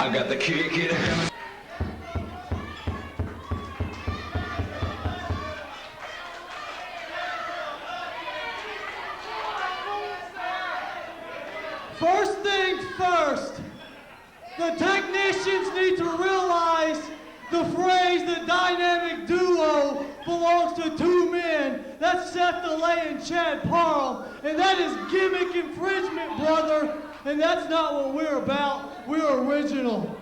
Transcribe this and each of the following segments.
I got the kick. First things first, the technicians need to realize the phrase "the dynamic duo" belongs to two men. That's Seth DeLay and Chad Parham, and that is gimmick infringement, brother. And that's not what we're about. We're original.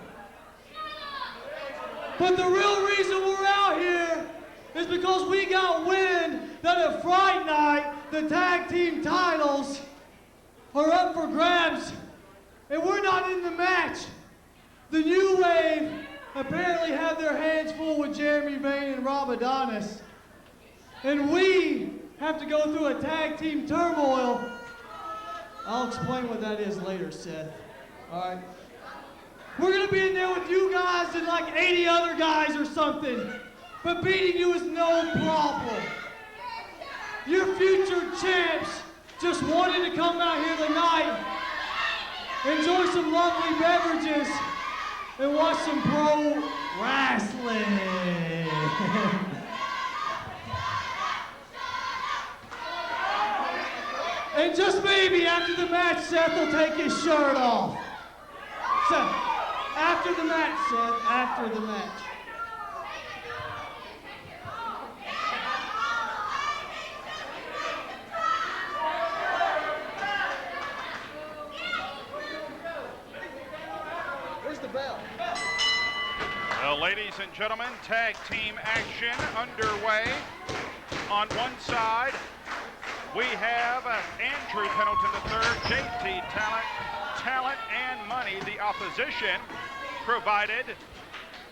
But the real reason we're out here is because we got wind that at Fright Night, the tag team titles are up for grabs, and we're not in the match. The New Wave apparently have their hands full with Jeremy Vane and Rob Adonis, and we have to go through a tag team turmoil. I'll explain what that is later, Seth. All right. We're gonna be in there with you guys and like 80 other guys or something, but beating you is no problem. Your future champs just wanted to come out here tonight, enjoy some lovely beverages, and watch some pro wrestling. And just maybe after the match, Seth will take his shirt off. Seth, after the match, Seth, after the match. Well, ladies and gentlemen, tag team action underway. On one side, we have Andrew Pendleton III, JT Talent and Money. The opposition provided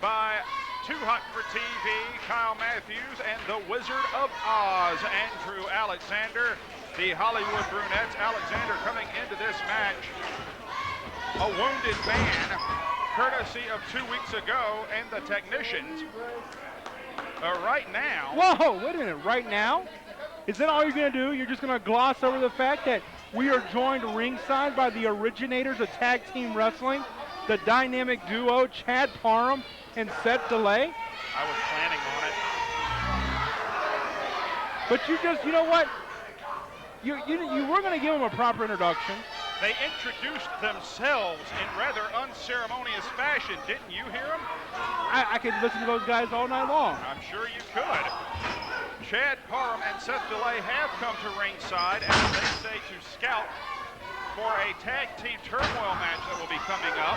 by Too Hot for TV, Kyle Matthews, and the Wizard of Oz, Andrew Alexander. The Hollywood Brunettes, Alexander coming into this match, a wounded man, courtesy of 2 weeks ago, and the technicians. Right now. Whoa, wait a minute, right now? Is that all you're going to do? You're just going to gloss over the fact that we are joined ringside by the originators of tag team wrestling, the dynamic duo Chad Parham and Seth DeLay? I was planning on it. But you just, you know what? You were going to give them a proper introduction. They introduced themselves in rather unceremonious fashion. Didn't you hear them? I could listen to those guys all night long. I'm sure you could. Chad Parham and Seth DeLay have come to ringside, as they say, to scout for a tag team turmoil match that will be coming up.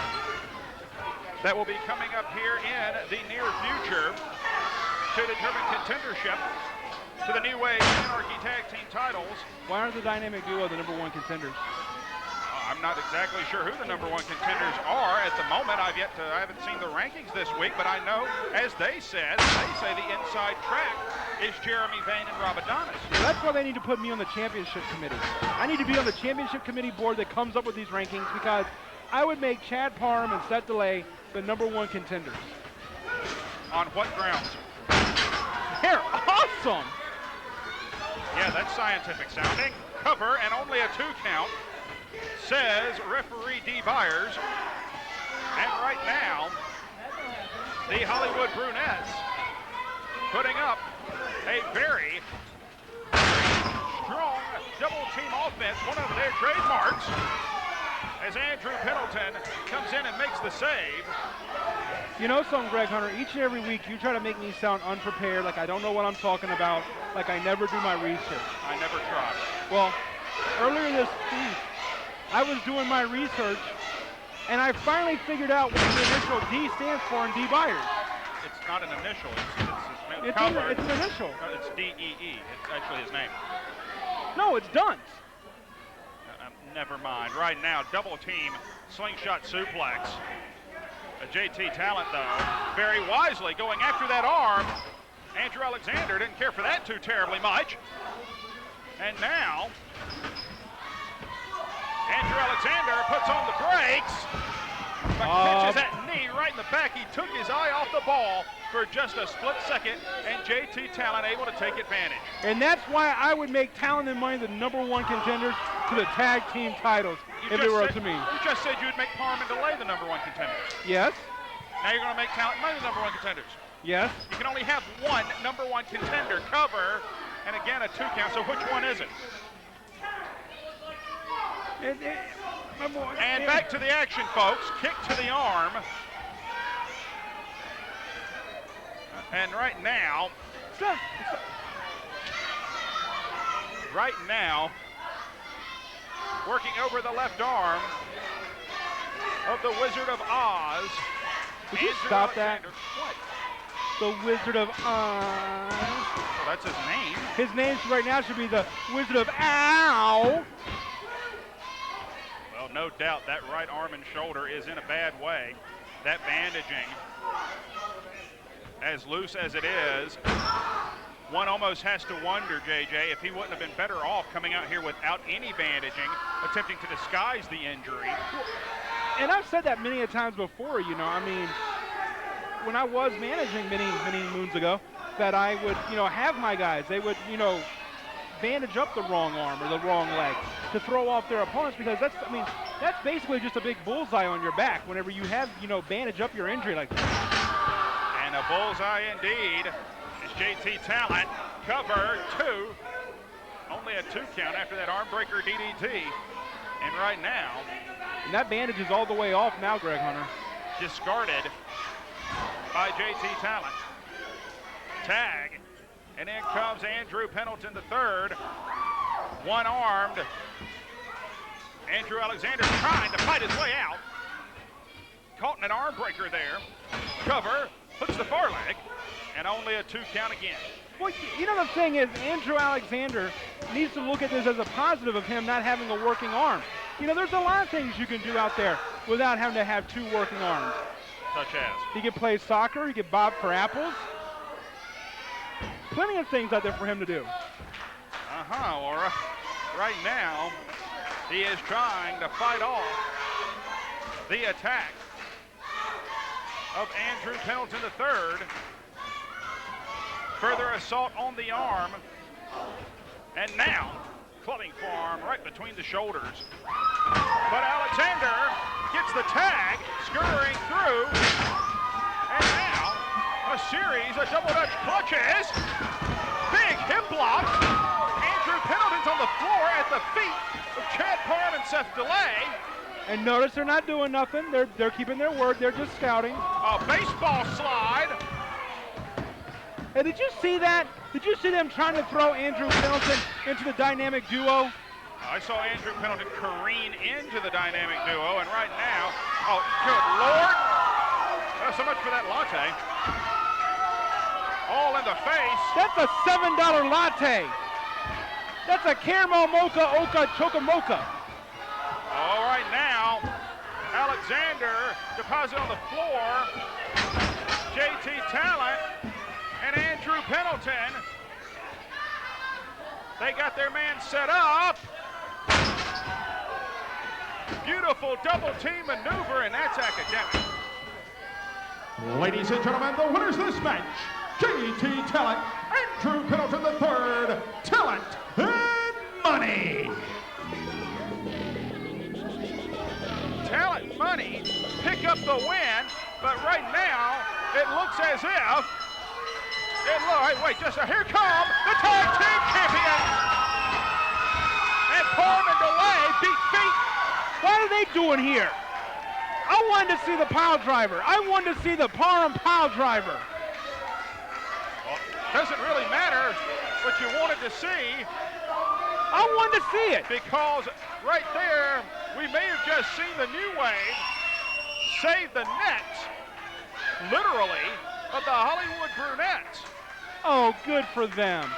That will be coming up here in the near future to determine contendership to the New Wave Anarchy Tag Team titles. Why aren't the dynamic duo the #1 contenders? I'm not exactly sure who the #1 contenders are at the moment. I haven't seen the rankings this week, but I know, as they say the inside track is Jeremy Vane and Rob Adonis. Well, that's why they need to put me on the championship committee. I need to be on the championship committee board that comes up with these rankings, because I would make Chad Parham and Seth DeLay the #1 contenders. On what grounds? They're awesome! Yeah, that's scientific sounding. Cover and only a 2 count, says referee D. Byers. And right now, the Hollywood Brunettes putting up a very strong double team offense, one of their trademarks, as Andrew Pendleton comes in and makes the save. You know something, Greg Hunter, each and every week you try to make me sound unprepared, like I don't know what I'm talking about, like I never do my research. I never try. Well, earlier this week, I was doing my research, and I finally figured out what the initial D stands for in D. Byers. It's not an initial. It's an initial. It's D-E-E. It's actually his name. No, it's Dunce. Never mind. Right now, double team slingshot suplex. JT Talent, though, very wisely going after that arm. Andrew Alexander didn't care for that too terribly much. And now, Andrew Alexander puts on the brakes, but catches that knee right in the back. He took his eye off the ball for just a split second, and JT Talent able to take advantage. And that's why I would make Talent and Money the #1 contenders, to the tag team titles You if it were just up to me. You just said you'd make Parham and DeLay the number 1 contenders. Yes, Now you're going to make Talent Money the number 1 contenders. yes. You can only have one number 1 contender cover, and again a 2 count. So which one is it? And back to the action, folks. Kick to the arm. And right now, working over the left arm of the Wizard of Oz. Would you Andrew stop that? Alexander. What? The Wizard of Oz. Well, that's his name. His name right now should be the Wizard of Ow. Well, no doubt that right arm and shoulder is in a bad way. That bandaging, as loose as it is, one almost has to wonder, JJ, if he wouldn't have been better off coming out here without any bandaging, attempting to disguise the injury. And I've said that many a times before, you know, I mean, when I was managing many moons ago, that I would, you know, have my guys, they would, you know, bandage up the wrong arm or the wrong leg to throw off their opponents, because that's, I mean, that's basically just a big bullseye on your back whenever you have, you know, bandage up your injury like that. And a bullseye indeed is JT Talent. Cover 2. Only a 2 count after that arm breaker DDT. And right now, And that bandage is all the way off now, Greg Hunter. discarded by JT Talent. Tag. And in comes Andrew Pendleton III. One-armed. Andrew Alexander trying to fight his way out. Caught in an arm breaker there. Cover. Hooks the far leg. And only a 2 count again. Well, you know, the thing is, Andrew Alexander needs to look at this as a positive of him not having a working arm. You know, there's a lot of things you can do out there without having to have 2 working arms. Such as? He can play soccer, he can bob for apples. Plenty of things out there for him to do. Laura. Right now, he is trying to fight off the attack of Andrew Pendleton III. Further assault on the arm. And now, clubbing forearm right between the shoulders. But Alexander gets the tag, scurrying through. And now, a series of double Dutch clutches. Big hip block. Andrew Pendleton's on the floor at the feet of Chad Parham and Seth DeLay. And notice they're not doing nothing. They're keeping their word. They're just scouting. A baseball slide. Hey, did you see that? Did you see them trying to throw Andrew Pendleton into the dynamic duo? I saw Andrew Pendleton careen into the dynamic duo, and right now, oh, good Lord. Well, so much for that latte. All in the face. That's a $7 latte. That's a caramel mocha oka choca mocha. All right now, Alexander deposit on the floor. JT Talent and Andrew Pendleton. They got their man set up. Beautiful double team maneuver, and that's academic. Ladies and gentlemen, the winners of this match, JT Talent, Andrew Pendleton III, Talent and Money. Talent Money pick up the win, but right now it looks as if wait, here come the tag team champions. And Parham and DeLay beat feet. What are they doing here? I wanted to see the pile driver. I wanted to see the Parham pile driver. Well, doesn't really matter what you wanted to see, I wanted to see it. because right there we may have just seen the New Wave save the necks, literally, of the Hollywood Brunettes. Oh, good for them.